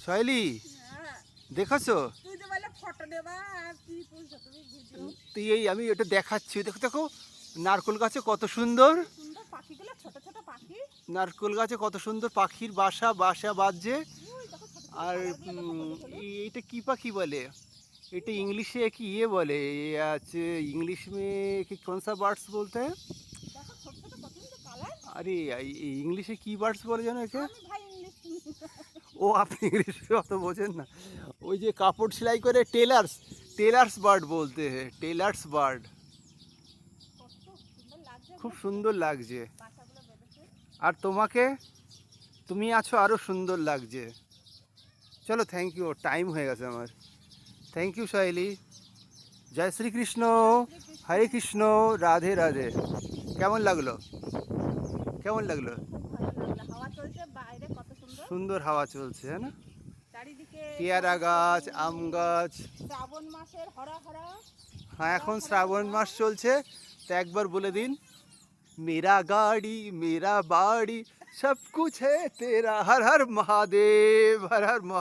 সহেলি হ্যাঁ, দেখেছো? তুই যে বলে ফটো দেবা আর কি তুলছো তুমি ভিডিও। তুই এই আমি এটা দেখাচ্ছি, দেখো দেখো নারকেল গাছে কত সুন্দর, কি সুন্দর পাখিগুলো, ছোট ছোট পাখি। নারকেল গাছে কত সুন্দর পাখির বাসা বাসা বাজছে। ওই দেখো ছোট ছোট আর কালারগুলো দেখো হলুদ হলুদ। এটা কি পাখি বলে, এটা इंग्लिश কি ये বলে, ये আছে इंग्लिश में कि कौन सा बर्ड्स बोलते हैं? দেখো ছোট ছোট কত সুন্দর কালার। আরে इंग्लिशে কি বার্ডস বলে জানো একে? আমি ভাই ইংলিশ ও আপনি इंग्लिश অত বোঝেন না। ওই যে কাপড় সেলাই করে টেলার্স, টেলার্স বার্ড বলতে हैं, টেলার্স বার্ড। কত সুন্দর লাগছে খুব দেখো, সুন্দর লাগছে। বাসাগুলো বেঁধেছে। আর তোমাকে, তুমি আছো আরো সুন্দর লাগছে। চলো থ্যাংক ইউ, টাইম হয়ে গেছে আমার। Thank you Saheli. জয় শ্রীকৃষ্ণ, হরে কৃষ্ণ, রাধে রাধে। কেমন লাগলো, কেমন লাগলো? খুব ভালো লাগলো, হাওয়া চলছে বাইরে কত সুন্দর। সুন্দর হাওয়া চলছে, হ্যাঁ না? চারিদিকে পেয়ারা গাছ, আম গাছ। শ্রাবণ মাসের হরা হরা। হ্যাঁ এখন শ্রাবণ মাস চলছে, তো একবার বলে দিন, মেরা গাড়ি মেরা বাড়ি সব কুছ হ্যায় তেরা, হর হর মহাদেব, হর হর